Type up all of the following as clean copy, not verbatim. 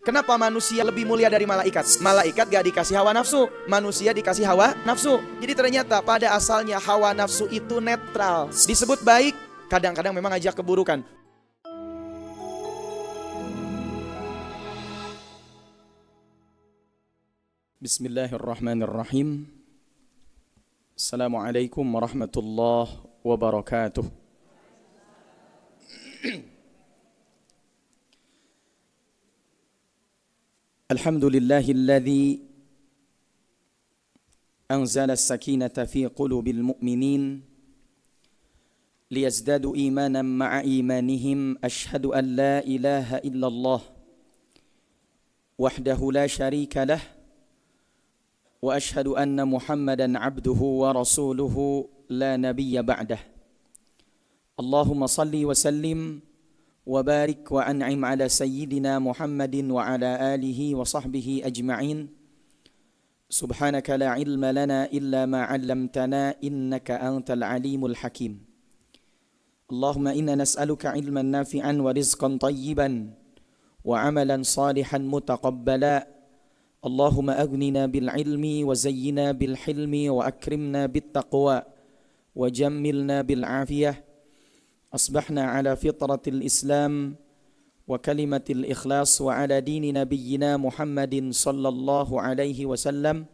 Kenapa manusia lebih mulia dari malaikat? Malaikat gak dikasih hawa nafsu, manusia dikasih hawa nafsu. Jadi ternyata pada asalnya hawa nafsu itu netral. Disebut baik, kadang-kadang memang ajak keburukan. Bismillahirrahmanirrahim. Assalamualaikum warahmatullahi wabarakatuh. Alhamdulillahilladzi anzala as-sakinata fi qulubil mu'minin liyazdadu imanan ma'a imanihim. Ashhadu an la ilaha illallah wahdahu la syarika lah wa ashhadu anna Muhammadan abduhu wa rasuluhu la nabiyya ba'dah. Allahumma salli wa sallim wa barik wa an'im ala sayyidina Muhammadin wa ala alihi wa sahbihi ajma'in. Subhanaka la ilma lana illa ma 'allamtana innaka antal alimul hakim. Allahumma inna nas'aluka ilman nafi'an wa rizqan tayyiban wa 'amalan salihan mutaqabbala. Allahumma aghnina bil ilmi wa zayyina bil hilmi wa akrimna bit taqwa wa jammilna bil afiyah. Asbahna ala fitratil Islam wa kalimatil ikhlas wa ala dini nabiyyina Muhammadin sallallahu alaihi wasallam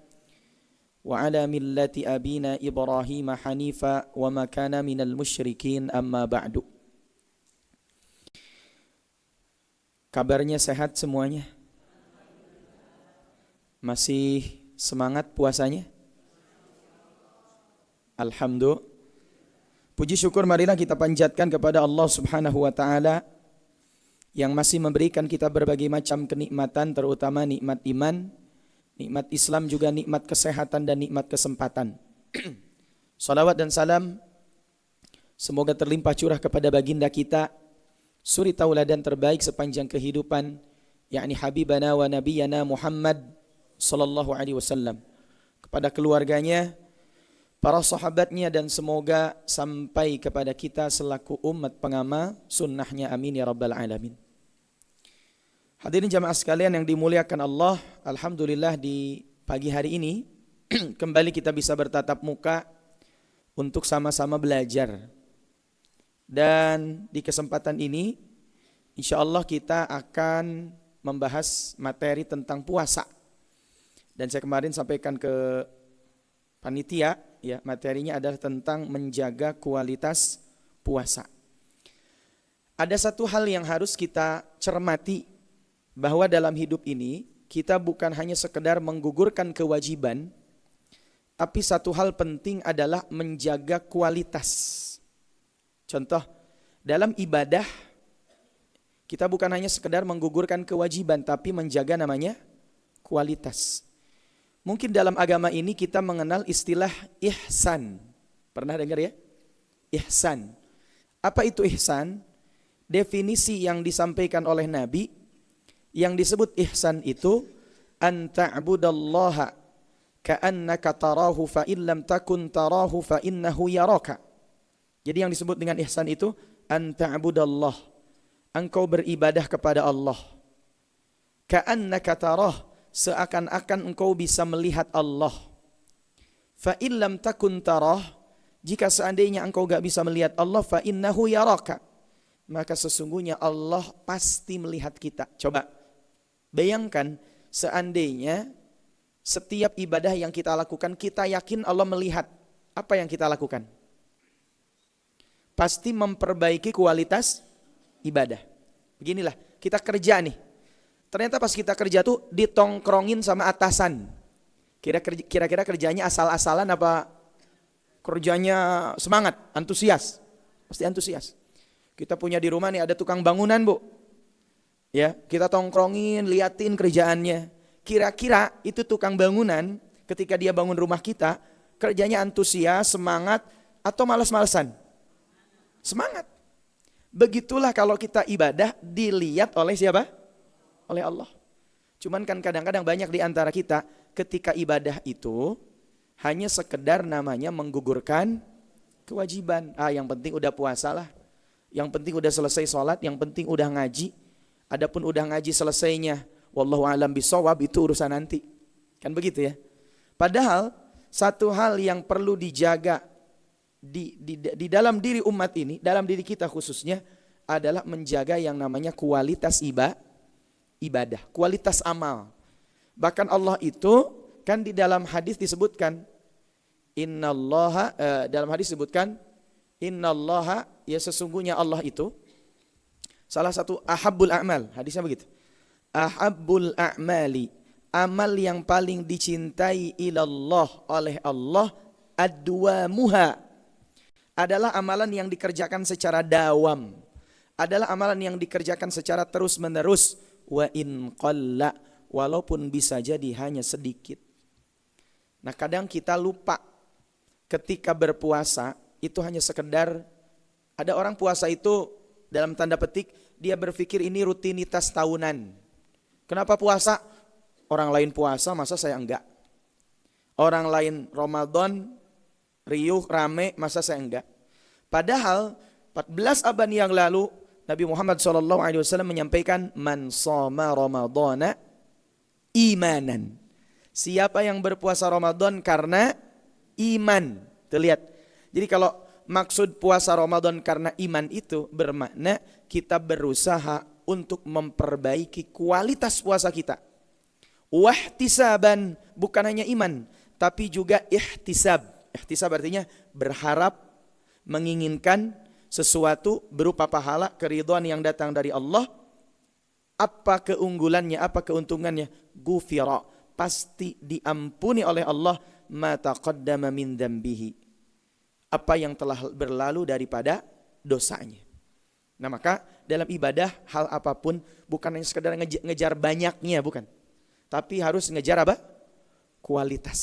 wa ala millati abina Ibrahim hanifa wa ma kana minal musyrikin, amma ba'du. Kabarnya sehat semuanya? Masih semangat puasanya? Alhamdulillah. Puji syukur marilah kita panjatkan kepada Allah Subhanahu wa taala yang masih memberikan kita berbagai macam kenikmatan, terutama nikmat iman, nikmat Islam, juga nikmat kesehatan dan nikmat kesempatan. Salawat dan salam semoga terlimpah curah kepada baginda kita, suri tauladan terbaik sepanjang kehidupan, yakni habibana wa nabiyana Muhammad sallallahu alaihi wasallam, kepada keluarganya, para sahabatnya, dan semoga sampai kepada kita selaku umat pengamal sunnahnya, amin ya rabbal alamin. Hadirin jamaah sekalian yang dimuliakan Allah, alhamdulillah di pagi hari ini kembali kita bisa bertatap muka untuk sama-sama belajar. Dan di kesempatan ini insyaallah kita akan membahas materi tentang puasa. Dan saya kemarin sampaikan ke panitia, ya, materinya adalah tentang menjaga kualitas puasa. Ada satu hal yang harus kita cermati, bahwa dalam hidup ini kita bukan hanya sekedar menggugurkan kewajiban, tapi satu hal penting adalah menjaga kualitas. Contoh, dalam ibadah kita bukan hanya sekedar menggugurkan kewajiban, tapi menjaga namanya kualitas. Mungkin dalam agama ini kita mengenal istilah ihsan. Pernah dengar ya? Ihsan. Apa itu ihsan? Definisi yang disampaikan oleh Nabi, yang disebut ihsan itu an ta'budallaha ka'annaka tarahu fa in lam takun tarahu fa innahu yaraka. Jadi yang disebut dengan ihsan itu an ta'budallah, engkau beribadah kepada Allah, ka'annaka tarahu, seakan-akan engkau bisa melihat Allah. Fa in lam takun tarah, jika seandainya engkau gak bisa melihat Allah, fa innahu yaraka, maka sesungguhnya Allah pasti melihat kita. Coba bayangkan seandainya setiap ibadah yang kita lakukan kita yakin Allah melihat, apa yang kita lakukan? Pasti memperbaiki kualitas ibadah. Beginilah, kita kerja nih. Ternyata pas kita kerja tuh ditongkrongin sama atasan. Kira-kira kerjanya asal-asalan apa kerjanya semangat, antusias? Pasti antusias. Kita punya di rumah nih ada tukang bangunan, Bu. Ya, kita tongkrongin, liatin kerjaannya. Kira-kira itu tukang bangunan ketika dia bangun rumah kita, kerjanya antusias, semangat, atau malas-malesan? Semangat. Begitulah kalau kita ibadah dilihat oleh siapa? Oleh Allah. Cuman kan kadang-kadang banyak di antara kita ketika ibadah itu hanya sekedar namanya menggugurkan kewajiban. Yang penting udah puasa lah, yang penting udah selesai sholat, yang penting udah ngaji. Adapun udah ngaji selesainya wallahu alam bisawab, itu urusan nanti. Kan begitu ya. Padahal satu hal yang perlu dijaga di dalam diri umat ini, dalam diri kita khususnya, adalah menjaga yang namanya kualitas ibadah, kualitas amal. Bahkan Allah itu kan di dalam hadis disebutkan, innallaha, dalam hadis disebutkan, innallaha, ya sesungguhnya Allah itu, salah satu ahabbul a'mal, hadisnya begitu. Ahabbul a'mali, amal yang paling dicintai ilallah, oleh Allah, adwamuha, adalah amalan yang dikerjakan secara dawam, adalah amalan yang dikerjakan secara terus menerus, wa in qalla, walaupun bisa jadi hanya sedikit. Nah kadang kita lupa ketika berpuasa itu hanya sekedar, ada orang puasa itu dalam tanda petik dia berpikir ini rutinitas tahunan. Kenapa puasa? Orang lain puasa masa saya enggak? Orang lain Ramadan riuh rame masa saya enggak? Padahal 14 abad yang lalu Nabi Muhammad SAW menyampaikan, man shoma ramadhana imanan, siapa yang berpuasa Ramadan karena iman. Tuh lihat. Jadi kalau maksud puasa Ramadan karena iman itu bermakna kita berusaha untuk memperbaiki kualitas puasa kita. Wahtisaban, bukan hanya iman, tapi juga ihtisab. Ihtisab artinya berharap, menginginkan sesuatu berupa pahala, keridhaan yang datang dari Allah. Apa keunggulannya, apa keuntungannya? Ghufira, pasti diampuni oleh Allah, ma taqaddama min dzambihi, apa yang telah berlalu daripada dosanya. Nah maka dalam ibadah hal apapun bukan hanya sekedar ngejar banyaknya, bukan. Tapi harus ngejar apa? Kualitas.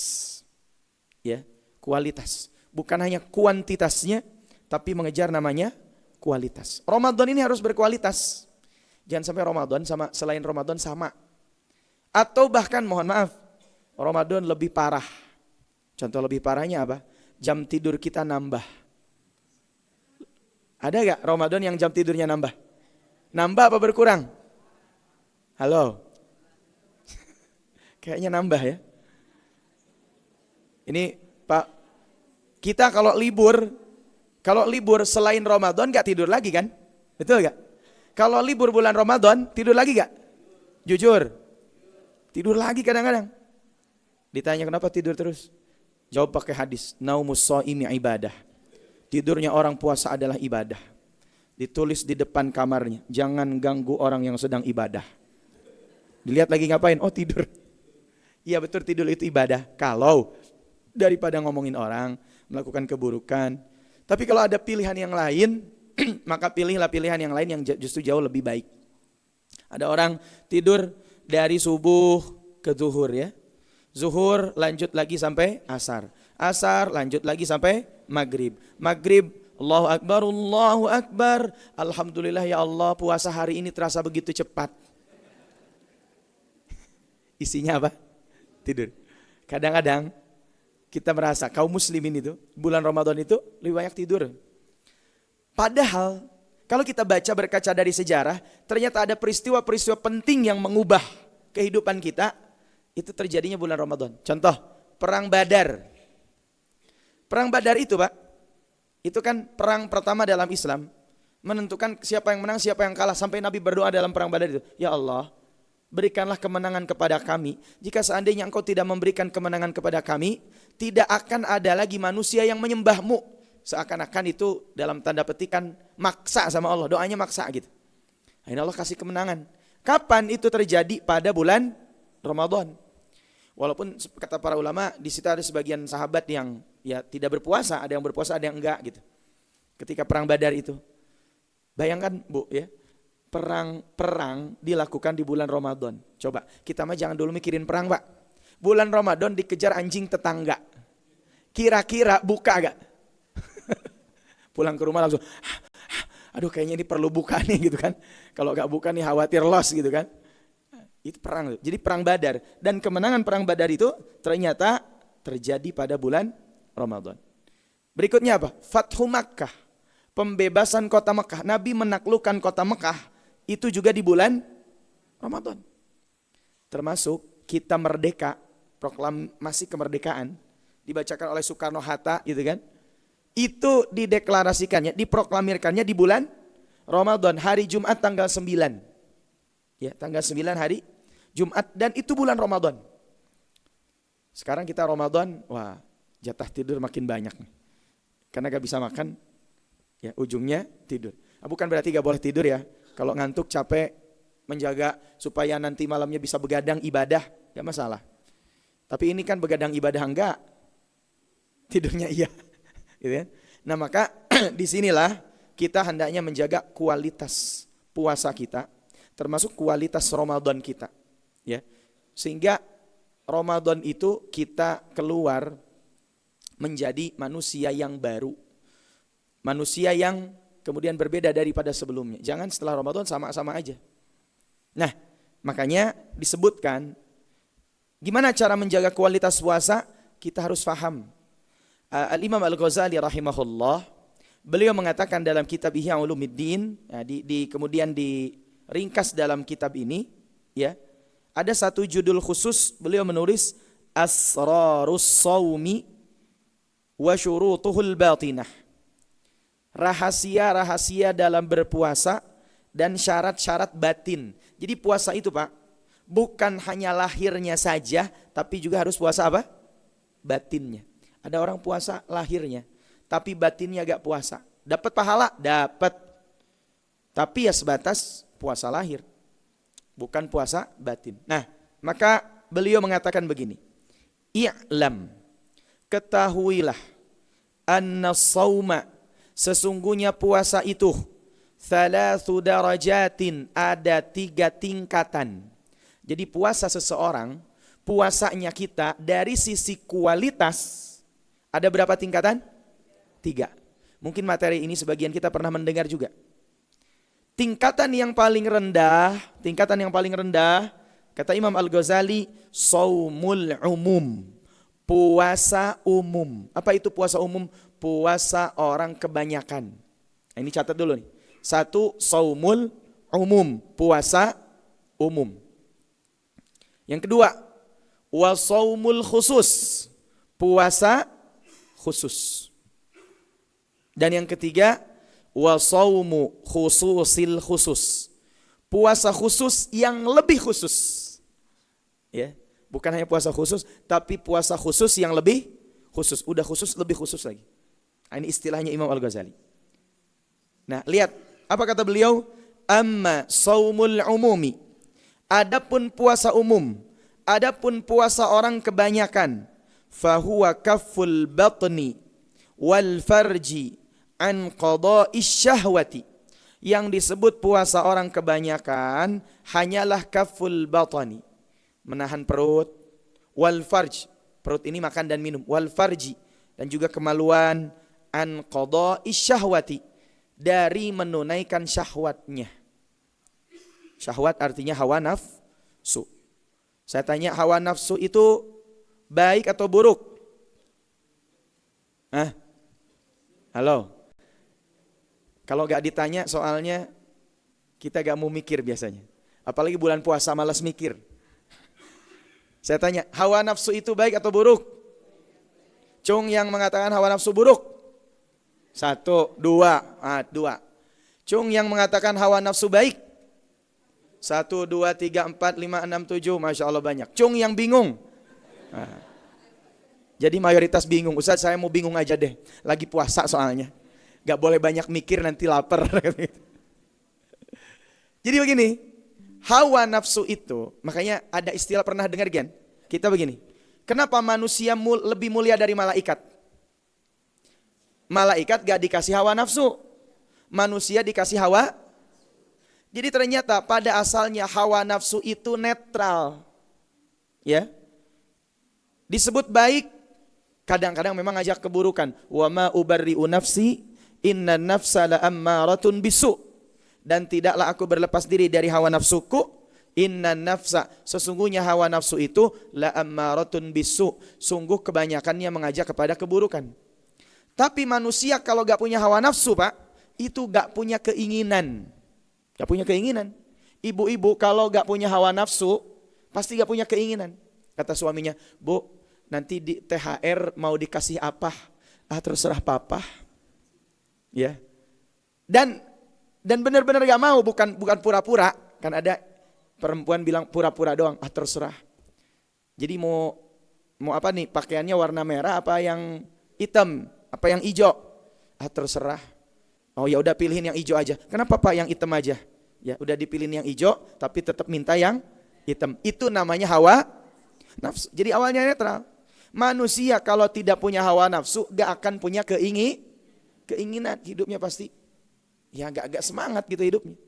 Ya, kualitas. Bukan hanya kuantitasnya, tapi mengejar namanya kualitas. Ramadan ini harus berkualitas. Jangan sampai Ramadan sama selain Ramadan sama. Atau bahkan mohon maaf, Ramadan lebih parah. Contoh lebih parahnya apa? Jam tidur kita nambah. Ada gak Ramadan yang jam tidurnya nambah? Nambah apa berkurang? Halo? Kayaknya nambah ya. Ini Pak, kita kalau libur selain Ramadan gak tidur lagi kan? Betul gak? Kalau libur bulan Ramadan tidur lagi gak? Jujur. Tidur lagi kadang-kadang. Ditanya kenapa tidur terus? Jawab pakai hadis, naumus shaimi ibadah. Tidurnya orang puasa adalah ibadah. Ditulis di depan kamarnya, jangan ganggu orang yang sedang ibadah. Dilihat lagi ngapain? Oh tidur. Iya betul, tidur itu ibadah. Kalau daripada ngomongin orang, melakukan keburukan. Tapi kalau ada pilihan yang lain, maka pilihlah pilihan yang lain yang justru jauh lebih baik. Ada orang tidur dari subuh ke zuhur ya. Zuhur lanjut lagi sampai asar. Asar lanjut lagi sampai maghrib. Maghrib Allahu Akbar, Allahu Akbar. Alhamdulillah ya Allah, puasa hari ini terasa begitu cepat. Isinya apa? Tidur. Kadang-kadang kita merasa kaum muslimin itu bulan Ramadan itu lebih banyak tidur. Padahal kalau kita baca berkaca dari sejarah, ternyata ada peristiwa-peristiwa penting yang mengubah kehidupan kita. Itu terjadinya bulan Ramadan. Contoh, perang Badar. Perang Badar itu Pak, itu kan perang pertama dalam Islam. Menentukan siapa yang menang, siapa yang kalah. Sampai Nabi berdoa dalam perang Badar itu, ya Allah, berikanlah kemenangan kepada kami. Jika seandainya engkau tidak memberikan kemenangan kepada kami, tidak akan ada lagi manusia yang menyembahmu. Seakan-akan itu dalam tanda petikan maksa sama Allah. Doanya maksa gitu. Akhirnya Allah kasih kemenangan. Kapan itu terjadi? Pada bulan Ramadan. Walaupun kata para ulama, di situ ada sebagian sahabat yang ya tidak berpuasa, ada yang berpuasa, ada yang enggak gitu. Ketika perang Badar itu. Bayangkan Bu ya, perang dilakukan di bulan Ramadan. Coba, kita mah jangan dulu mikirin perang Pak. Bulan Ramadan dikejar anjing tetangga. Kira-kira buka gak? Pulang ke rumah langsung, aduh kayaknya ini perlu buka nih gitu kan. Kalau gak buka nih khawatir loss gitu kan. Itu perang. Jadi perang Badar. Dan kemenangan perang Badar itu ternyata terjadi pada bulan Ramadan. Berikutnya apa? Fathu Makkah. Pembebasan kota Mekah. Nabi menaklukkan kota Mekah itu juga di bulan Ramadan. termasuk kita merdeka, proklamasi kemerdekaan, dibacakan oleh Soekarno-Hatta gitu kan. Itu dideklarasikannya, diproklamirkannya di bulan Ramadan, hari Jumat tanggal 9. Ya, tanggal 9 hari Jumat, dan itu bulan Ramadan. Sekarang kita Ramadan, wah, jatah tidur makin banyak nih. Karena gak bisa makan, ya ujungnya tidur. Bukan berarti gak boleh tidur ya. Kalau ngantuk capek, menjaga supaya nanti malamnya bisa begadang ibadah, gak masalah. Tapi ini kan begadang ibadah enggak, tidurnya iya. Gitu kan? Nah maka disinilah kita hendaknya menjaga kualitas puasa kita, termasuk kualitas Ramadan kita. Ya, sehingga Ramadan itu kita keluar menjadi manusia yang baru. Manusia yang kemudian berbeda daripada sebelumnya. Jangan setelah Ramadan sama-sama aja. Nah, makanya disebutkan gimana cara menjaga kualitas puasa, kita harus paham. Al-Imam Al-Ghazali rahimahullah, beliau mengatakan dalam kitab Ihya Ulumuddin, ya, kemudian diringkas dalam kitab ini, ya. Ada satu judul khusus, beliau menulis Asrarus Shaumi wa Syurutuhul Batinah. Rahasia-rahasia dalam berpuasa dan syarat-syarat batin. Jadi puasa itu Pak, bukan hanya lahirnya saja, tapi juga harus puasa apa? Batinnya. Ada orang puasa lahirnya, tapi batinnya gak puasa. Dapat pahala? Dapat. Tapi ya sebatas puasa lahir, bukan puasa batin. Nah, maka beliau mengatakan begini. I'lam, ketahuilah, anna shauma, sesungguhnya puasa itu, thalathu darajatin, ada 3 tingkatan. Jadi puasa seseorang, puasanya kita dari sisi kualitas, ada berapa tingkatan? 3. Mungkin materi ini sebagian kita pernah mendengar juga. Tingkatan yang paling rendah, kata Imam Al-Ghazali, shaumul umum, puasa umum. Apa itu puasa umum? Puasa orang kebanyakan. Nah, ini catat dulu nih. 1, shaumul umum, puasa umum. Yang kedua, wa shaumul khusus, puasa khusus. Dan yang ketiga, wa shaumu khususil khusus, puasa khusus yang lebih khusus. Ya, bukan hanya puasa khusus, tapi puasa khusus yang lebih khusus. Udah khusus, lebih khusus lagi. Nah, ini istilahnya Imam Al-Ghazali. Nah, lihat apa kata beliau? Amma shaumul umumi, adapun puasa umum, adapun puasa orang kebanyakan, fahuwa kafful batni wal farji an qada'ish syahwati. Yang disebut puasa orang kebanyakan hanyalah kaful batani, menahan perut, wal farj, perut ini makan dan minum, wal farji, dan juga kemaluan, an qada'ish syahwati, dari menunaikan syahwatnya. Syahwat artinya hawa nafsu. Saya tanya, hawa nafsu itu baik atau buruk? Halo? Kalau gak ditanya soalnya kita gak mau mikir biasanya. Apalagi bulan puasa malas mikir. Saya tanya, hawa nafsu itu baik atau buruk? Cung yang mengatakan hawa nafsu buruk? 1, 2, 2. Cung yang mengatakan hawa nafsu baik? 1, 2, 3, 4, 5, 6, 7. Masya Allah banyak. Cung yang bingung? Jadi mayoritas bingung. Ustaz, saya mau bingung aja deh. Lagi puasa soalnya. Gak boleh banyak mikir, nanti lapar. Jadi begini, hawa nafsu itu, makanya ada istilah, pernah dengar kan? Kita begini, kenapa manusia lebih mulia dari malaikat? Malaikat gak dikasih hawa nafsu, manusia dikasih hawa. Jadi ternyata pada asalnya hawa nafsu itu netral. Ya, disebut baik, kadang-kadang memang ngajak keburukan. Wa ma ubarri'u nafsi, inna nafsa la ammaratun bisu, dan tidaklah aku berlepas diri dari hawa nafsuku, inna nafsa, sesungguhnya hawa nafsu itu la ammaratun bisu, sungguh kebanyakannya mengajak kepada keburukan. Tapi manusia kalau gak punya hawa nafsu Pak, itu gak punya keinginan. Gak punya keinginan. Ibu-ibu kalau gak punya hawa nafsu, Pasti gak punya keinginan. Kata suaminya, Bu, nanti di THR mau dikasih apa? Terserah papa. Ya. Dan benar-benar gak mau, bukan pura-pura. Kan ada perempuan bilang pura-pura doang, terserah. Jadi mau apa nih, pakaiannya warna merah apa yang hitam, apa yang hijau? Terserah. Oh ya udah pilihin yang hijau aja. Kenapa Pak yang hitam aja? Ya udah dipilihin yang hijau tapi tetap minta yang hitam. Itu namanya hawa nafsu. Jadi awalnya netral. Manusia kalau tidak punya hawa nafsu gak akan punya keinginan, hidupnya pasti ya agak semangat gitu hidupnya.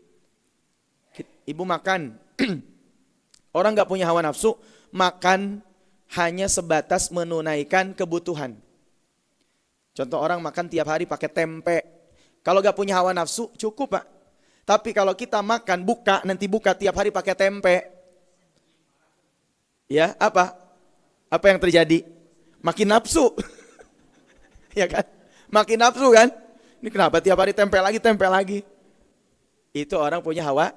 Ibu makan, orang gak punya hawa nafsu, makan hanya sebatas menunaikan kebutuhan. Contoh orang makan tiap hari pakai tempe. Kalau gak punya hawa nafsu cukup Pak. Tapi kalau kita makan nanti buka tiap hari pakai tempe. Ya apa yang terjadi? Makin nafsu. Ya kan? Makin nafsu kan? Ini kenapa tiap hari tempe lagi? Itu orang punya hawa.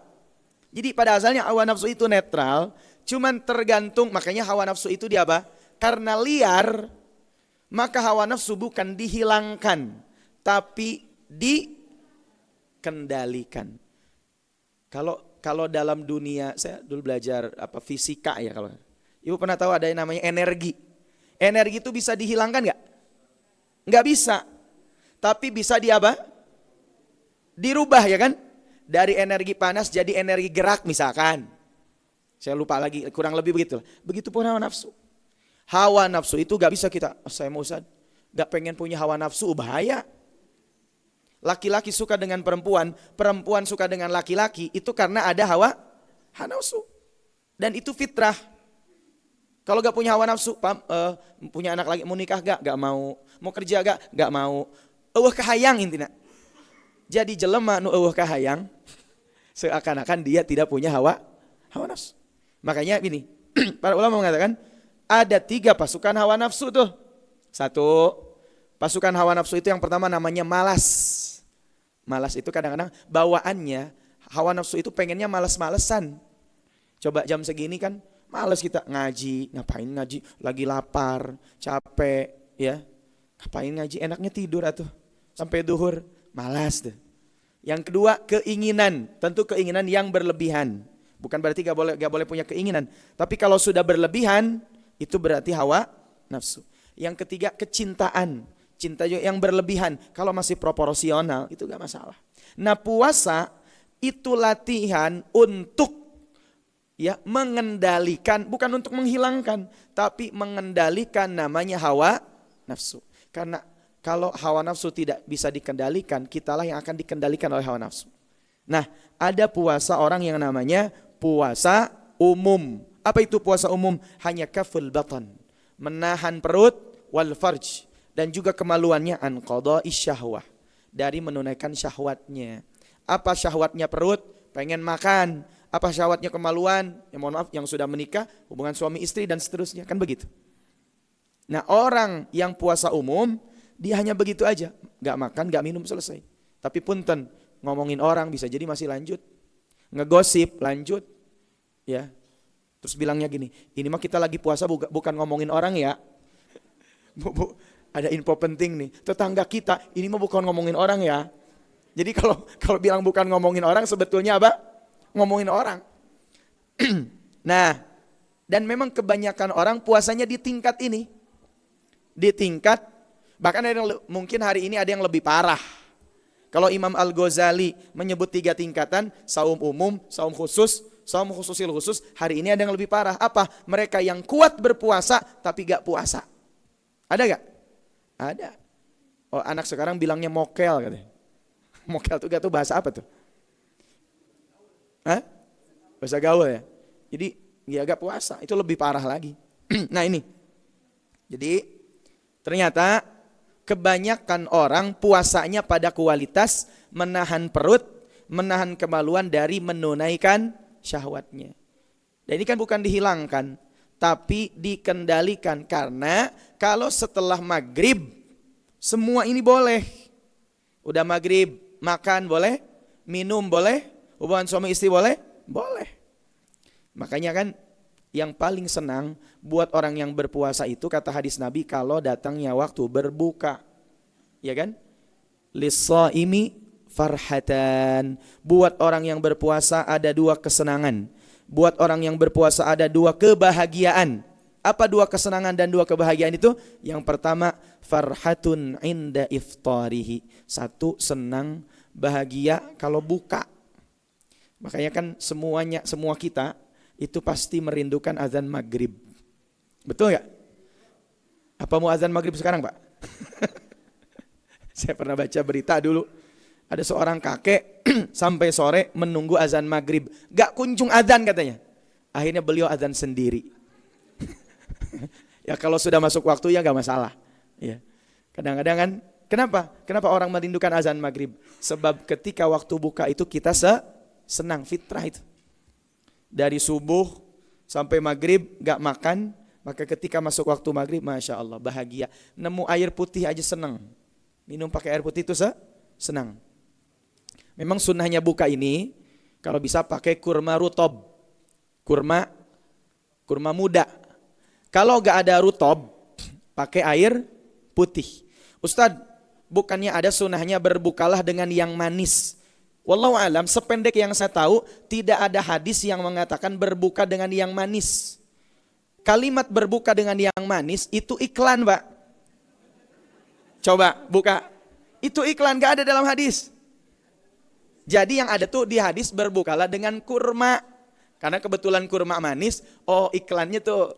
Jadi pada asalnya hawa nafsu itu netral. Cuman tergantung, makanya hawa nafsu itu dia apa? Karena liar, maka hawa nafsu bukan dihilangkan, tapi dikendalikan. Kalau dalam dunia, saya dulu belajar fisika ya, kalau Ibu pernah tahu ada yang namanya energi. Energi itu bisa dihilangkan nggak? Nggak bisa. Tapi bisa dirubah ya kan? Dari energi panas jadi energi gerak misalkan. Saya lupa lagi, kurang lebih begitu. Begitupun hawa nafsu. Hawa nafsu itu gak bisa kita, saya mau Ustaz, gak pengen punya hawa nafsu, bahaya. Laki-laki suka dengan perempuan, perempuan suka dengan laki-laki, itu karena ada hawa nafsu. Dan itu fitrah. Kalau gak punya hawa nafsu, punya anak lagi, mau nikah gak mau. Mau kerja gak mau. Kahayang intinya. Jadi jelema nu kahayang, seakan-akan dia tidak punya hawa nafsu. Makanya gini, para ulama mengatakan, ada 3 pasukan hawa nafsu tuh. 1, pasukan hawa nafsu itu yang pertama namanya malas. Malas itu kadang-kadang bawaannya, hawa nafsu itu pengennya malas-malesan. Coba jam segini kan, males kita ngaji, ngapain ngaji, lagi lapar, capek, ya. Ngapain ngaji, enaknya tidur atuh, sampai duhur, malas deh. Yang kedua, keinginan, tentu keinginan yang berlebihan. Bukan berarti gak boleh punya keinginan, tapi kalau sudah berlebihan, itu berarti hawa nafsu. Yang ketiga, kecintaan, cinta yang berlebihan. Kalau masih proporsional, itu gak masalah. Nah puasa, itu latihan untuk mengendalikan, bukan untuk menghilangkan, tapi mengendalikan namanya hawa nafsu. Karena kalau hawa nafsu tidak bisa dikendalikan, kitalah yang akan dikendalikan oleh hawa nafsu. Nah, ada puasa orang yang namanya puasa umum. Apa itu puasa umum? Hanya kaful batan, menahan perut, wal farj, dan juga kemaluannya an qadha'i syahwah, dari menunaikan syahwatnya. Apa syahwatnya perut? Pengen makan. Apa syahwatnya kemaluan? Ya mohon maaf, yang sudah menikah, hubungan suami istri dan seterusnya, kan begitu. Nah orang yang puasa umum, dia hanya begitu aja, gak makan, gak minum, selesai. Tapi punten, ngomongin orang bisa jadi masih lanjut, ngegosip lanjut, ya. Terus bilangnya gini, ini mah kita lagi puasa bukan ngomongin orang ya. Bu, ada info penting nih, tetangga kita, ini mah bukan ngomongin orang ya. Jadi kalau bilang bukan ngomongin orang, sebetulnya apa? Ngomongin orang. Nah, dan memang kebanyakan orang puasanya di tingkat ini. Di tingkat, bahkan ada yang, mungkin hari ini ada yang lebih parah. Kalau Imam Al-Ghazali menyebut 3 tingkatan, saum umum, saum khusus, saum khususil khusus, hari ini ada yang lebih parah. Apa? Mereka yang kuat berpuasa tapi gak puasa. Ada gak? Ada. Oh, anak sekarang bilangnya mokel katanya. Mokel itu gak tuh bahasa apa tuh? Hah? Bahasa gaul ya. Jadi dia agak puasa, itu lebih parah lagi. Nah ini. Jadi ternyata kebanyakan orang puasanya pada kualitas menahan perut, menahan kemaluan dari menunaikan syahwatnya. Dan ini kan bukan dihilangkan, tapi dikendalikan. Karena kalau setelah maghrib, semua ini boleh. Udah maghrib, makan boleh, minum boleh, hubungan suami istri boleh? Boleh. Makanya kan yang paling senang buat orang yang berpuasa itu kata hadis Nabi kalau datangnya waktu berbuka. Ya kan? Lis-shaimi farhatan. Buat orang yang berpuasa ada dua kesenangan. Buat orang yang berpuasa ada dua kebahagiaan. Apa dua kesenangan dan dua kebahagiaan itu? Yang pertama, farhatun inda iftarihi. Satu, senang, bahagia kalau buka. Makanya kan semua kita itu pasti merindukan azan maghrib. Betul gak? Apa mau azan maghrib sekarang, Pak? Saya pernah baca berita dulu. Ada seorang kakek sampai sore menunggu azan maghrib. Gak kunjung azan katanya. Akhirnya beliau azan sendiri. Ya kalau sudah masuk waktu ya gak masalah. Ya. Kadang-kadang kan, kenapa orang merindukan azan maghrib? Sebab ketika waktu buka itu kita senang, fitrah itu. Dari subuh sampai maghrib gak makan, maka ketika masuk waktu maghrib, Masya Allah bahagia. Nemu air putih aja senang. Minum pakai air putih itu senang. Memang sunnahnya buka ini, kalau bisa pakai kurma rutob. Kurma muda. Kalau gak ada rutob, pakai air putih. Ustadz, bukannya ada sunnahnya berbukalah dengan yang manis. Wallahu alam, sependek yang saya tahu tidak ada hadis yang mengatakan berbuka dengan yang manis. Kalimat berbuka dengan yang manis itu iklan, Pak. Coba buka. Itu iklan, gak ada dalam hadis. Jadi yang ada tuh di hadis berbukalah dengan kurma. Karena kebetulan kurma manis, iklannya tuh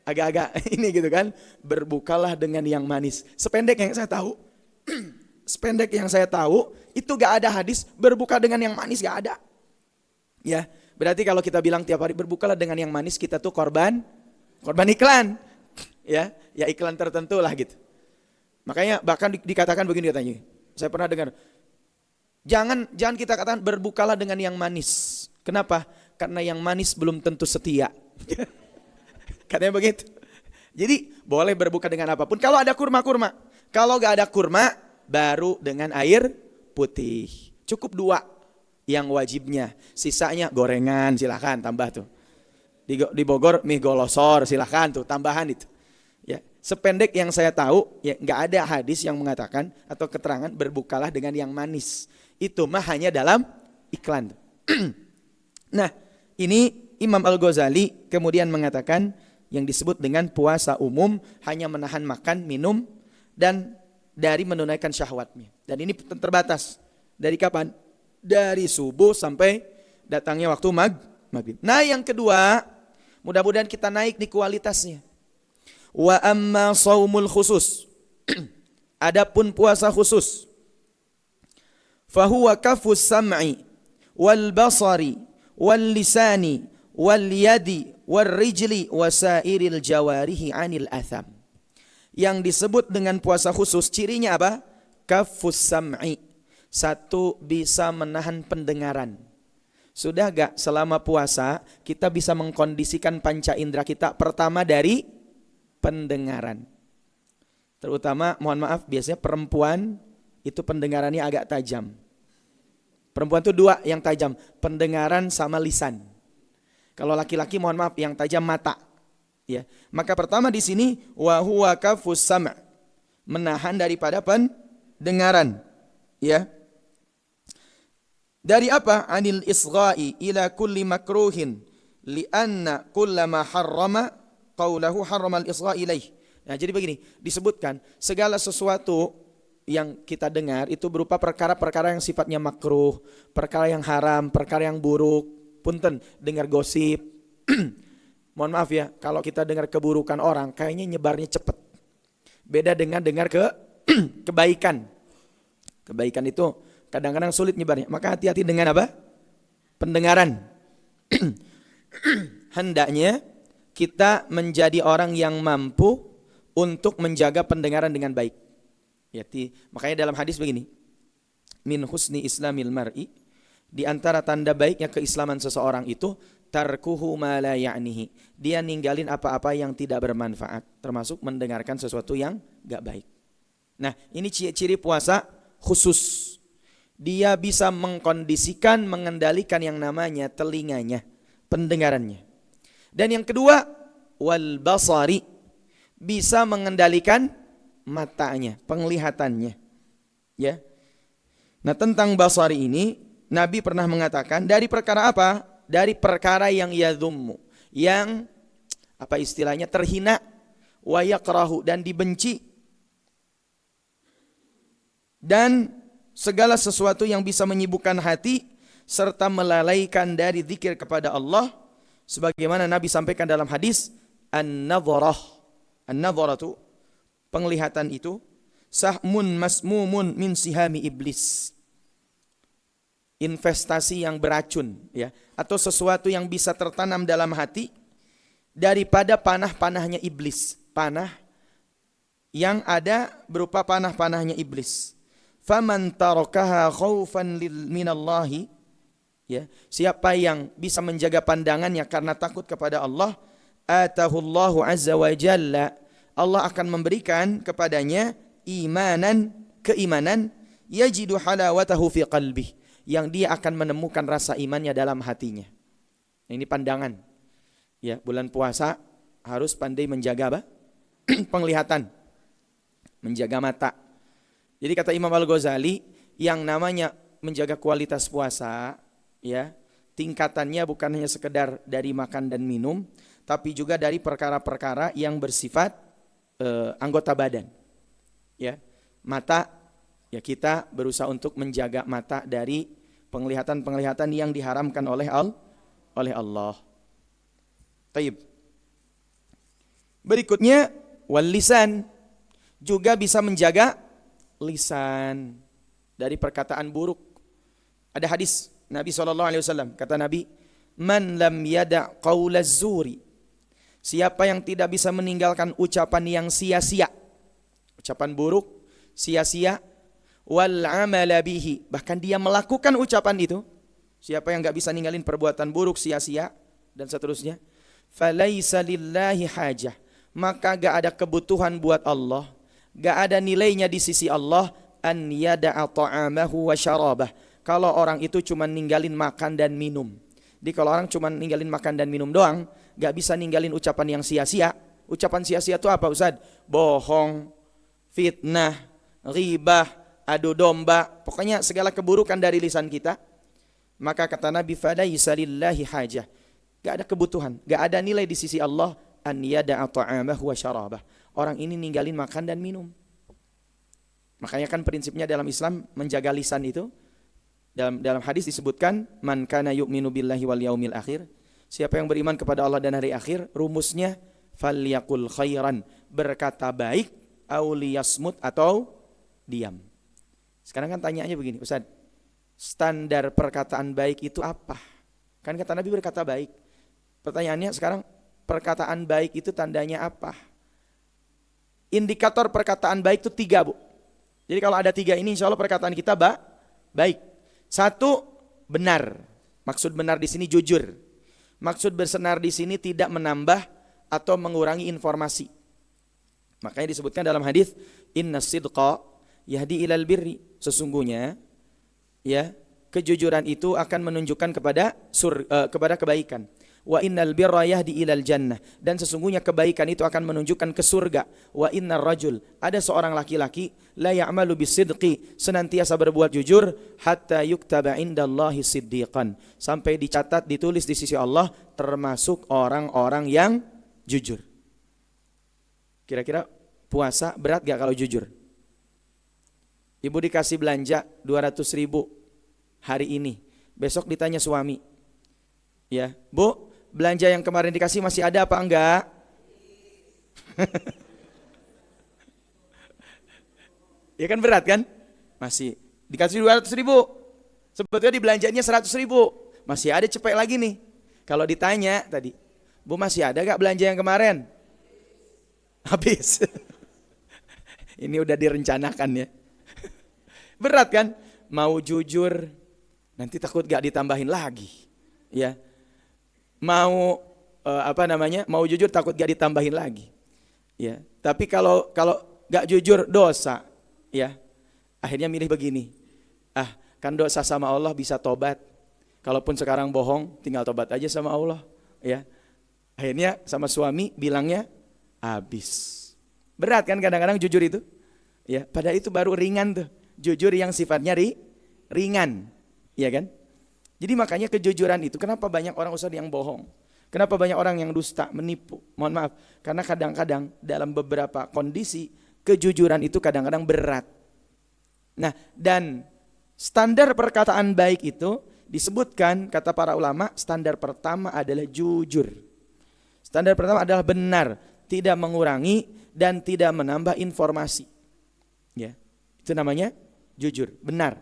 agak-agak ini gitu kan. Berbukalah dengan yang manis. Sependek yang saya tahu. Sependek yang saya tahu itu gak ada hadis berbuka dengan yang manis, gak ada. Ya, berarti kalau kita bilang tiap hari berbukalah dengan yang manis, kita tuh korban iklan. Ya iklan tertentu lah gitu. Makanya bahkan dikatakan begini katanya. Saya pernah dengar. Jangan kita katakan berbukalah dengan yang manis. Kenapa? Karena yang manis belum tentu setia. Katanya begitu. Jadi boleh berbuka dengan apapun kalau ada kurma. Kalau gak ada kurma, baru dengan air putih. Cukup 2 yang wajibnya. Sisanya gorengan silahkan tambah tuh. Di Bogor mie golosor silahkan tuh tambahan itu. Ya, sependek yang saya tahu ya nggak ada hadis yang mengatakan atau keterangan berbukalah dengan yang manis. Itu mah hanya dalam iklan. Nah, ini Imam Al-Ghazali kemudian mengatakan yang disebut dengan puasa umum hanya menahan makan, minum dan dari menunaikan syahwatnya. Dan ini terbatas. Dari kapan? Dari subuh sampai datangnya waktu maghrib. Nah yang kedua, mudah-mudahan kita naik di kualitasnya. Wa amma saumul khusus. Adapun puasa khusus. Fahuwa kafus sam'i wal basari wal lisani wal yadi wal rijli wasairil jawarihi anil atham. Yang disebut dengan puasa khusus cirinya apa? Kafus sam'i. Satu, bisa menahan pendengaran. Sudah gak selama puasa kita bisa mengkondisikan panca indera kita pertama dari pendengaran. Terutama mohon maaf biasanya perempuan itu pendengarannya agak tajam. Perempuan itu 2 yang tajam, pendengaran sama lisan. Kalau laki-laki mohon maaf yang tajam mata. Ya, maka pertama di sini wa huwa kafus sam', menahan daripada pendengaran. Ya. Dari apa? Anil isgha'i ila kulli makruhin lianna kullama harrama qawlahu harrama al-isgha' ilaih. Nah, jadi begini, disebutkan segala sesuatu yang kita dengar itu berupa perkara-perkara yang sifatnya makruh, perkara yang haram, perkara yang buruk. Punten, dengar gosip. Mohon maaf ya, kalau kita dengar keburukan orang, kayaknya nyebarnya cepat. Beda dengan dengar kebaikan. Kebaikan itu kadang-kadang sulit nyebarnya. Maka hati-hati dengan apa? Pendengaran. Hendaknya kita menjadi orang yang mampu untuk menjaga pendengaran dengan baik. Ya, makanya dalam hadis begini. Min husni islamil mar'i, di antara tanda baiknya keislaman seseorang itu tarkuhu ma la ya'nihi. Dia ninggalin apa-apa yang tidak bermanfaat, termasuk mendengarkan sesuatu yang enggak baik. Nah, ini ciri puasa khusus. Dia bisa mengkondisikan, mengendalikan yang namanya telinganya, pendengarannya. Dan yang kedua, wal basari, bisa mengendalikan matanya, penglihatannya. Ya. Nah, tentang basari ini Nabi pernah mengatakan dari perkara apa? Dari perkara yang yadhummu, yang apa istilahnya, terhina, wa yakrahu, dan dibenci, dan segala sesuatu yang bisa menyibukkan hati serta melalaikan dari zikir kepada Allah, sebagaimana Nabi sampaikan dalam hadis, an-nadharah, an-nadharatu, penglihatan itu, sahmun masmumun min sihami iblis, investasi yang beracun, ya, atau sesuatu yang bisa tertanam dalam hati daripada panah-panahnya iblis, panah yang ada berupa panah-panahnya iblis. Faman tarakaha khaufan minallahi, ya, siapa yang bisa menjaga pandangannya karena takut kepada Allah, atahullahu azza wa jalla, Allah akan memberikan kepadanya keimanan, yajidu halawatahu fi qalbih, yang dia akan menemukan rasa imannya dalam hatinya. Ini pandangan. Ya, bulan puasa harus pandai menjaga apa? Penglihatan, menjaga mata. Jadi kata Imam Al-Ghazali, yang namanya menjaga kualitas puasa, ya, tingkatannya bukan hanya sekedar dari makan dan minum, tapi juga dari perkara-perkara yang bersifat anggota badan. Ya, mata, ya, kita berusaha untuk menjaga mata dari penglihatan-penglihatan yang diharamkan oleh Allah. Taib. Berikutnya, wal lisan, juga bisa menjaga lisan dari perkataan buruk. Ada hadis Nabi SAW, kata Nabi, man lam yada' qaulaz zuri, siapa yang tidak bisa meninggalkan ucapan yang sia-sia, ucapan buruk, sia-sia, wal amala bihi, bahkan dia melakukan ucapan itu, siapa yang enggak bisa ninggalin perbuatan buruk, sia-sia, dan seterusnya, falaisa lillahi hajah, maka enggak ada kebutuhan buat Allah, enggak ada nilainya di sisi Allah, an yada'a ta'amahu wa syarabah, kalau orang itu cuma ninggalin makan dan minum. Jadi kalau orang cuma ninggalin makan dan minum doang, enggak bisa ninggalin ucapan yang sia-sia. Ucapan sia-sia itu apa, Ustaz? Bohong, fitnah, ghibah, adu domba, pokoknya segala keburukan dari lisan kita. Maka kata Nabi, falaisa lillahi hajah, gak ada kebutuhan, gak ada nilai di sisi Allah, an yada'a ta'amahu wa syarabah, orang ini ninggalin makan dan minum. Makanya kan prinsipnya dalam Islam menjaga lisan itu, dalam hadis disebutkan, man kana yu'minu billahi wal yaumil akhir, siapa yang beriman kepada Allah dan hari akhir, rumusnya falyaqul khairan, berkata baik, au liyasmut, atau diam. Sekarang kan tanyaannya begini, Ustaz, standar perkataan baik itu apa? Kan kata Nabi berkata baik. Pertanyaannya sekarang, perkataan baik itu tandanya apa? Indikator perkataan baik itu 3, Bu. Jadi kalau ada 3 ini, insya Allah perkataan kita baik. 1, benar. Maksud benar di sini jujur. Maksud bersenar di sini tidak menambah atau mengurangi informasi. Makanya disebutkan dalam hadis, inna sidqa yahdi ilal birri, sesungguhnya, ya, kejujuran itu akan menunjukkan kepada kebaikan. Wa innal birra yahdi ilal jannah, dan sesungguhnya kebaikan itu akan menunjukkan ke surga. Wa innar rajul, ada seorang laki-laki, la ya'malu bisidqi, senantiasa berbuat jujur, hatta yuktaba indallahi siddiqan, sampai dicatat, ditulis di sisi Allah termasuk orang-orang yang jujur. Kira-kira puasa berat gak kalau jujur? Ibu dikasih belanja 200.000 hari ini, besok ditanya suami, ya, Bu, belanja yang kemarin dikasih masih ada apa enggak? Ya kan berat kan? Masih dikasih 200.000, sebetulnya dibelanjanya 100.000, masih ada cepet lagi nih. Kalau ditanya tadi, Bu, masih ada gak belanja yang kemarin? Habis. Ini udah direncanakan ya. Berat kan? Mau jujur, nanti takut gak ditambahin lagi, ya. Mau mau jujur takut gak ditambahin lagi, ya. Tapi kalau gak jujur dosa, ya. Akhirnya milih begini, kan dosa sama Allah bisa tobat. Kalaupun sekarang bohong, tinggal tobat aja sama Allah, ya. Akhirnya sama suami bilangnya habis. Berat kan kadang-kadang jujur itu? Ya, padahal itu baru ringan tuh. Jujur yang sifatnya ringan. Iya kan? Jadi makanya kejujuran itu, kenapa banyak orang Ustaz yang bohong? Kenapa banyak orang yang dusta, menipu? Mohon maaf, karena kadang-kadang dalam beberapa kondisi kejujuran itu kadang-kadang berat. Nah, dan standar perkataan baik itu disebutkan kata para ulama, standar pertama adalah jujur. Standar pertama adalah benar, tidak mengurangi dan tidak menambah informasi. Ya, itu namanya jujur, benar.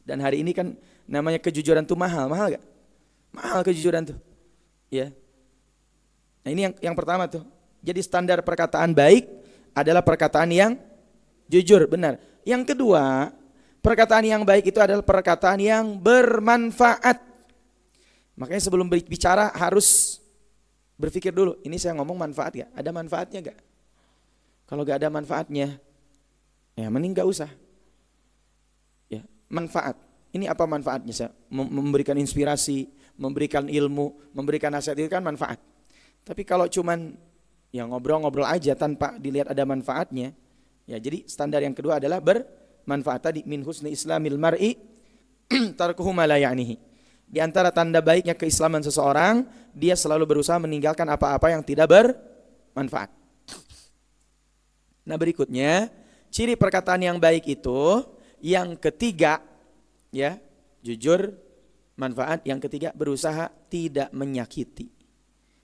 Dan hari ini kan namanya kejujuran tuh mahal gak? Mahal kejujuran tuh. Ya. Nah ini yang pertama tuh. Jadi standar perkataan baik adalah perkataan yang jujur, benar. Yang kedua, perkataan yang baik itu adalah perkataan yang bermanfaat. Makanya sebelum bicara harus berpikir dulu, ini saya ngomong manfaat gak? Ada manfaatnya gak? Kalau gak ada manfaatnya, ya mending gak usah. Ya, manfaat. Ini apa manfaatnya? Saya memberikan inspirasi, memberikan ilmu, memberikan nasihat, itu kan manfaat. Tapi kalau cuman ya ngobrol-ngobrol aja tanpa dilihat ada manfaatnya, ya jadi standar yang kedua adalah bermanfaat. Tadi min husni islamil mar'i tarkuhu ma la ya'nihi. Di antara tanda baiknya keislaman seseorang, dia selalu berusaha meninggalkan apa-apa yang tidak bermanfaat. Nah berikutnya, ciri perkataan yang baik itu yang ketiga, ya, jujur, manfaat. Yang ketiga, berusaha tidak menyakiti.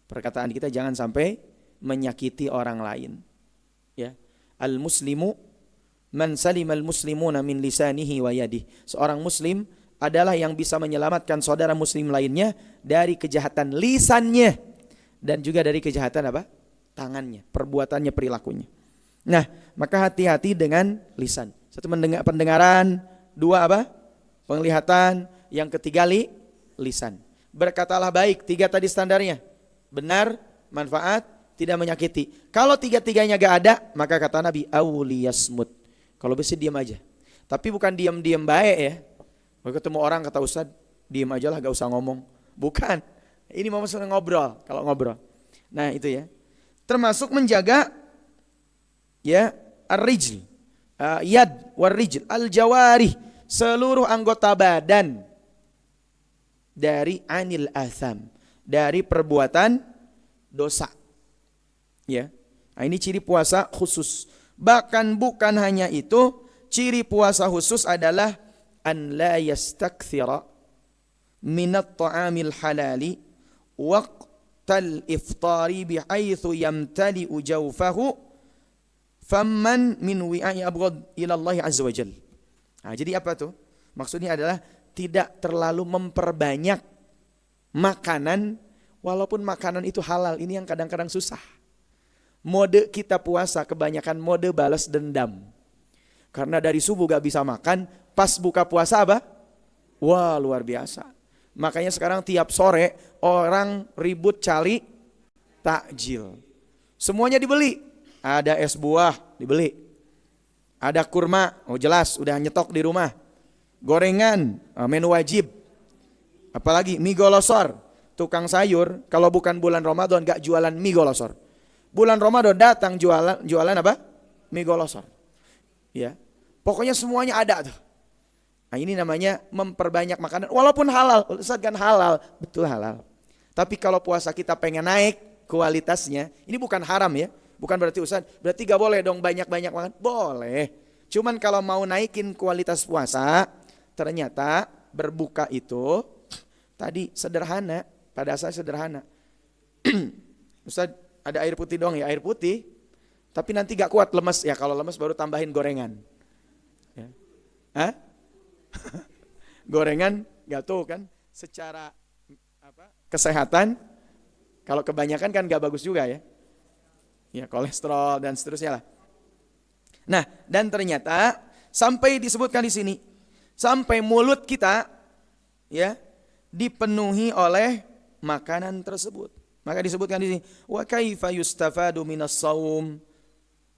Perkataan kita jangan sampai menyakiti orang lain. Ya, al-muslimu man salimal muslimuna min lisanihi wa yadihi. Seorang muslim adalah yang bisa menyelamatkan saudara muslim lainnya dari kejahatan lisannya dan juga dari kejahatan apa? Tangannya, perbuatannya, perilakunya. Nah, maka hati-hati dengan lisan. Satu, pendengaran. Dua, apa? Penglihatan. Yang ketiga, lisan. Berkatalah baik. Tiga tadi standarnya. Benar, manfaat, tidak menyakiti. Kalau tiga-tiganya gak ada, maka kata Nabi, awliyasmut. Kalau bisa diam aja. Tapi bukan diam-diam baik ya. Kalau ketemu orang kata Ustaz, diam aja lah, gak usah ngomong. Bukan. Ini mau ngobrol. Kalau ngobrol. Nah itu ya. Termasuk menjaga ya ar-rijl, yad war-rijl, al-jawarih, seluruh anggota badan dari anil atham, dari perbuatan dosa. Ya. Nah, ini ciri puasa khusus. Bahkan bukan hanya itu, ciri puasa khusus adalah an la yastakthira minat ta'amil halali waqtal iftari bihaitsu yamtali'u jawfahu famman min wi'ai abghad ila Allah azza wajal. Nah, jadi apa tuh? Maksudnya adalah tidak terlalu memperbanyak makanan walaupun makanan itu halal. Ini yang kadang-kadang susah. Mode kita puasa kebanyakan mode balas dendam. Karena dari subuh gak bisa makan, pas buka puasa apa? Wah, luar biasa. Makanya sekarang tiap sore orang ribut cari takjil. Semuanya dibeli. Ada es buah dibeli. Ada kurma, oh jelas udah nyetok di rumah. Gorengan, menu wajib. Apalagi mie golosor. Tukang sayur kalau bukan bulan Ramadan gak jualan mie golosor. Bulan Ramadan datang jualan apa? Mie golosor. Ya. Pokoknya semuanya ada tuh. Nah, ini namanya memperbanyak makanan walaupun halal. Ustaz kan halal, betul halal. Tapi kalau puasa kita pengen naik kualitasnya, ini bukan haram ya. Bukan berarti Ustaz, berarti gak boleh dong banyak-banyak makan. Boleh. Cuman kalau mau naikin kualitas puasa, ternyata berbuka itu tadi sederhana, pada asal sederhana. Ustaz, ada air putih dong ya, air putih. Tapi nanti gak kuat, lemes. Ya kalau lemes baru tambahin gorengan. Ya. Hah? Gorengan gak tuh kan secara apa, kesehatan kalau kebanyakan kan gak bagus juga ya. Ya kolesterol dan seterusnya lah. Nah, dan ternyata sampai disebutkan di sini, sampai mulut kita ya dipenuhi oleh makanan tersebut. Maka disebutkan di sini, wa kaifa yustafadu minas shaum.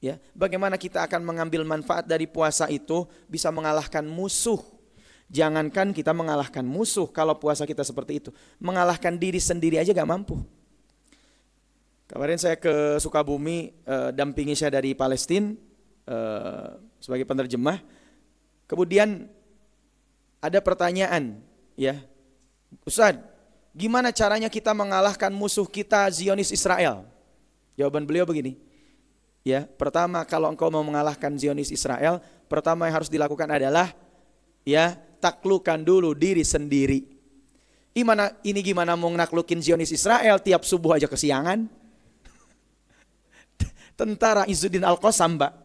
Ya, bagaimana kita akan mengambil manfaat dari puasa itu bisa mengalahkan musuh. Jangankan kita mengalahkan musuh, kalau puasa kita seperti itu, mengalahkan diri sendiri aja gak mampu. Kemarin saya ke Sukabumi, dampingi saya dari Palestina sebagai penerjemah. Kemudian ada pertanyaan, ya, Ustaz, gimana caranya kita mengalahkan musuh kita Zionis Israel? Jawaban beliau begini, ya, pertama kalau engkau mau mengalahkan Zionis Israel, pertama yang harus dilakukan adalah, ya, taklukkan dulu diri sendiri. Gimana mau naklukin Zionis Israel tiap subuh aja kesiangan? Tentara Izzuddin Al-Qassam, Mbak.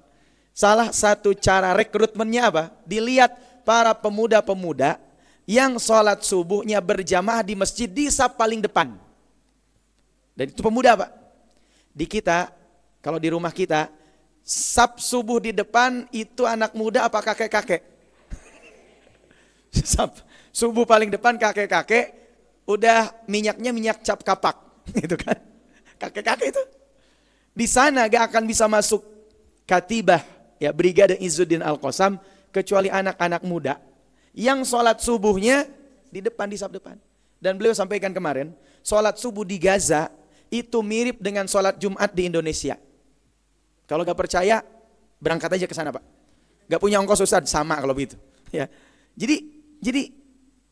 Salah satu cara rekrutmennya apa? Dilihat para pemuda-pemuda yang sholat subuhnya berjamaah di masjid di saf paling depan. Dan itu pemuda, Pak. Di kita, kalau di rumah kita, saf subuh di depan itu anak muda apa kakek-kakek? Saf subuh paling depan kakek-kakek, udah minyaknya minyak cap kapak, gitu kan? Kakek-kakek itu. Di sana gak akan bisa masuk katibah, ya, Brigade Izzuddin Al-Qassam kecuali anak-anak muda yang sholat subuhnya di depan, di saf depan. Dan beliau sampaikan kemarin, sholat subuh di Gaza itu mirip dengan sholat Jumat di Indonesia. Kalau gak percaya, berangkat aja ke sana, Pak. Gak punya ongkos, Ustaz, sama kalau begitu. Ya. Jadi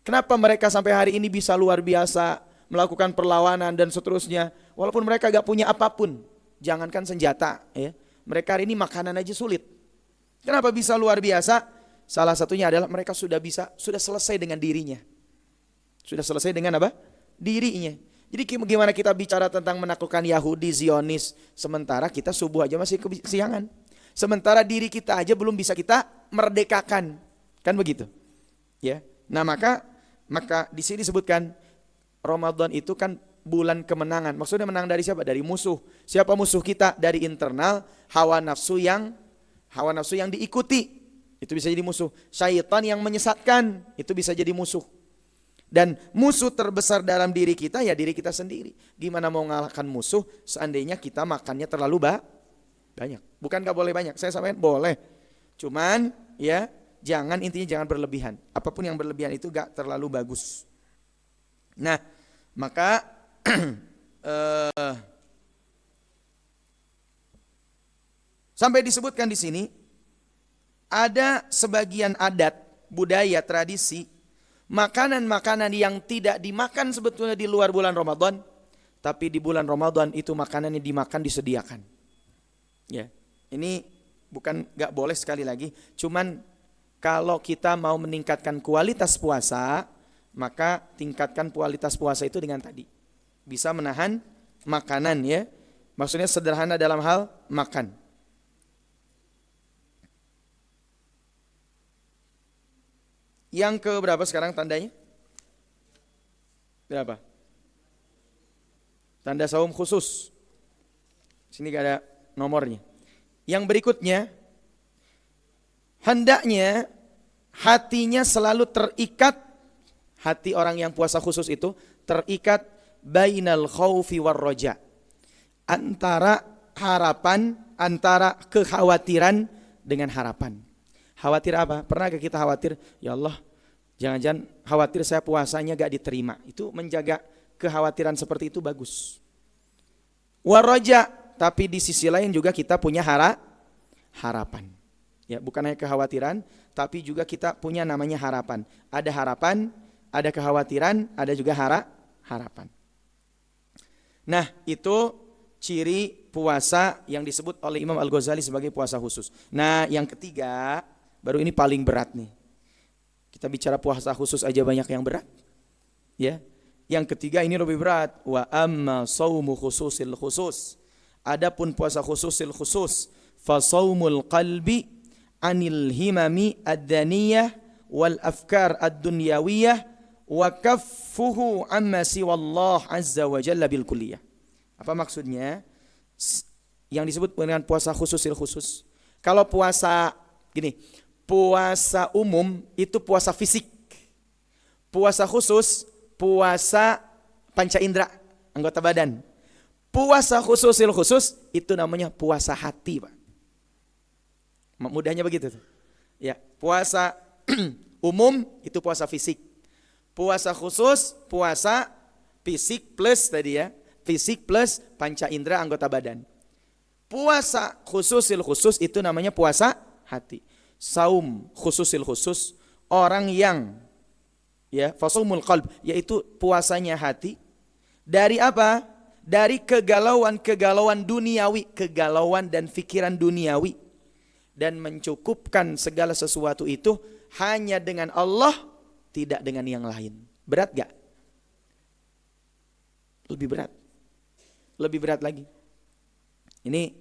kenapa mereka sampai hari ini bisa luar biasa melakukan perlawanan dan seterusnya, walaupun mereka gak punya apapun. Jangankan senjata, ya. Mereka hari ini makanan aja sulit. Kenapa bisa luar biasa? Salah satunya adalah mereka sudah selesai dengan dirinya. Sudah selesai dengan apa? Dirinya. Jadi gimana kita bicara tentang menaklukkan Yahudi, Zionis, sementara kita subuh aja masih kesiangan. Sementara diri kita aja belum bisa kita merdekakan. Kan begitu? Ya. Nah, maka di sini disebutkan Ramadan itu kan bulan kemenangan. Maksudnya menang dari siapa? Dari musuh. Siapa musuh kita? Dari internal, hawa nafsu yang diikuti. Itu bisa jadi musuh. Syaitan yang menyesatkan, itu bisa jadi musuh. Dan musuh terbesar dalam diri kita ya diri kita sendiri. Gimana mau mengalahkan musuh seandainya kita makannya terlalu banyak? Bukan gak boleh banyak, saya sampaikan boleh. Cuman ya intinya jangan berlebihan. Apapun yang berlebihan itu gak terlalu bagus. Nah, maka sampai disebutkan di sini ada sebagian adat, budaya, tradisi, makanan-makanan yang tidak dimakan sebetulnya di luar bulan Ramadan, tapi di bulan Ramadan itu makanan yang dimakan disediakan. Ya, ini bukan nggak boleh sekali lagi, cuman kalau kita mau meningkatkan kualitas puasa, maka tingkatkan kualitas puasa itu dengan tadi. Bisa menahan makanan, ya. Maksudnya sederhana dalam hal makan. Yang ke berapa sekarang tandanya? Berapa? Tanda saum khusus. Sini gak ada nomornya. Yang berikutnya, hendaknya hatinya selalu terikat, hati orang yang puasa khusus itu terikat bainal khaufi war roja, antara harapan, antara kekhawatiran dengan harapan. Khawatir apa? Pernah gak kita khawatir, ya Allah, jangan-jangan khawatir saya puasanya gak diterima. Itu menjaga kekhawatiran seperti itu bagus. War roja, tapi di sisi lain juga kita punya harapan. Ya, bukan hanya kekhawatiran, tapi juga kita punya namanya harapan. Ada harapan, ada kekhawatiran, ada juga harapan. Nah, itu ciri puasa yang disebut oleh Imam Al-Ghazali sebagai puasa khusus. Nah, yang ketiga, baru ini paling berat nih. Kita bicara puasa khusus aja banyak yang berat. Ya. Yang ketiga ini lebih berat. Wa amma shaumu khususil khusus. Adapun puasa khususil khusus, fa shaumul qalbi anil himami ad-daniyah wal afkar ad-dunyawiyah wa kaffuhu amma siwallah azza wa jalla bil kulliyah. Apa maksudnya? Yang disebut dengan puasa khususil khusus. Kalau puasa gini, puasa umum itu puasa fisik. Puasa khusus, puasa panca indera, anggota badan. Puasa khususil khusus itu namanya puasa hati, Pak. Mudahnya begitu tuh. Ya, puasa umum itu puasa fisik. Puasa khusus, puasa fisik plus tadi ya, fisik plus panca indera anggota badan. Puasa khususil khusus itu namanya puasa hati. Saum khususil khusus orang yang ya fasumul qalb yaitu puasanya hati dari apa? Dari kegalauan duniawi, kegalauan dan pikiran duniawi, dan mencukupkan segala sesuatu itu hanya dengan Allah, tidak dengan yang lain. Berat gak? Lebih berat. Lebih berat lagi. Ini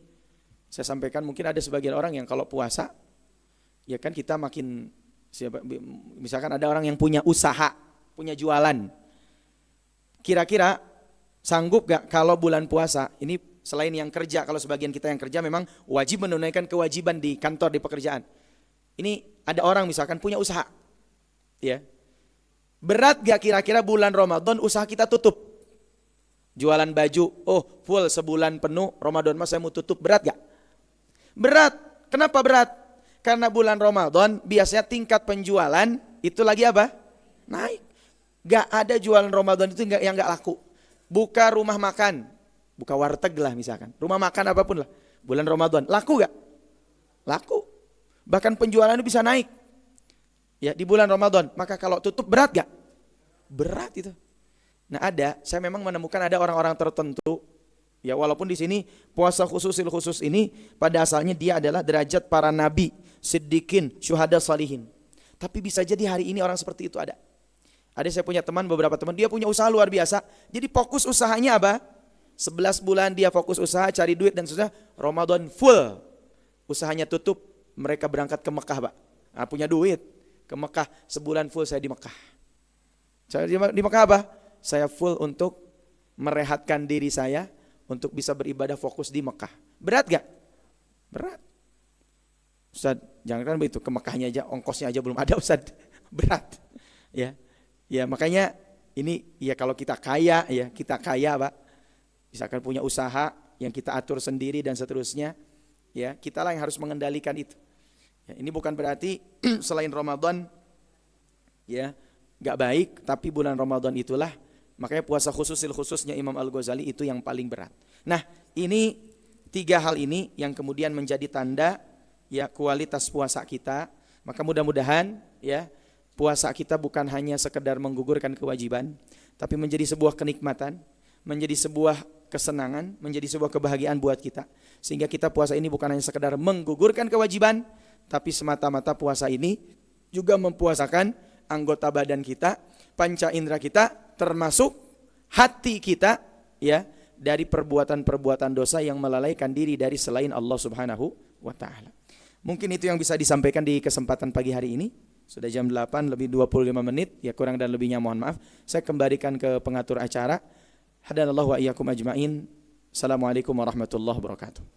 saya sampaikan, mungkin ada sebagian orang yang kalau puasa, ya kan kita makin, misalkan ada orang yang punya usaha, punya jualan. Kira-kira sanggup gak kalau bulan puasa, ini selain yang kerja, kalau sebagian kita yang kerja memang wajib menunaikan kewajiban di kantor, di pekerjaan. Ini ada orang misalkan punya usaha, ya. Berat gak kira-kira bulan Ramadan usaha kita tutup? Jualan baju, oh full sebulan penuh, Ramadan mas saya mau tutup, berat gak? Berat. Kenapa berat? Karena bulan Ramadan biasanya tingkat penjualan itu lagi apa? Naik. Gak ada jualan Ramadan itu yang gak laku. Buka rumah makan, buka warteg lah misalkan, rumah makan apapun lah, bulan Ramadan, laku gak? Laku. Bahkan penjualannya bisa naik ya di bulan Ramadan. Maka kalau tutup berat gak? Berat itu. Nah saya memang menemukan ada orang-orang tertentu ya, walaupun di sini puasa khususil khusus ini pada asalnya dia adalah derajat para nabi, siddiqin, syuhada, salihin. Tapi bisa jadi hari ini orang seperti itu ada. Ada saya punya teman, beberapa teman, dia punya usaha luar biasa. Jadi fokus usahanya apa? 11 bulan dia fokus usaha, cari duit dan susah. Ramadan full. Usahanya tutup, mereka berangkat ke Mekah, Pak. Nah, punya duit, ke Mekah, sebulan full saya di Mekah. Saya di Mekah apa? Saya full untuk merehatkan diri saya, untuk bisa beribadah fokus di Mekah. Berat gak? Berat. Ustaz, jangan kan begitu, ke Mekahnya aja, ongkosnya aja belum ada Ustaz. Berat. Ya. Ya makanya ini ya kalau kita kaya ya, kita kaya Pak, misalkan punya usaha yang kita atur sendiri dan seterusnya, ya kita lah yang harus mengendalikan itu. Ya, ini bukan berarti selain Ramadan ya gak baik, tapi bulan Ramadan itulah, makanya puasa khususil khususnya Imam Al-Ghazali itu yang paling berat. Nah ini 3 hal ini yang kemudian menjadi tanda ya kualitas puasa kita. Maka mudah-mudahan ya puasa kita bukan hanya sekedar menggugurkan kewajiban, tapi menjadi sebuah kenikmatan, menjadi sebuah kesenangan, menjadi sebuah kebahagiaan buat kita. Sehingga kita puasa ini bukan hanya sekedar menggugurkan kewajiban, tapi semata-mata puasa ini juga mempuasakan anggota badan kita, panca indera kita, termasuk hati kita ya, dari perbuatan-perbuatan dosa yang melalaikan diri dari selain Allah Subhanahu wa taala. Mungkin itu yang bisa disampaikan di kesempatan pagi hari ini. Sudah jam 8 lebih 25 menit, ya kurang dan lebihnya mohon maaf. Saya kembalikan ke pengatur acara. Hadanallahu wa iyyakum ajmain. Assalamualaikum warahmatullahi wabarakatuh.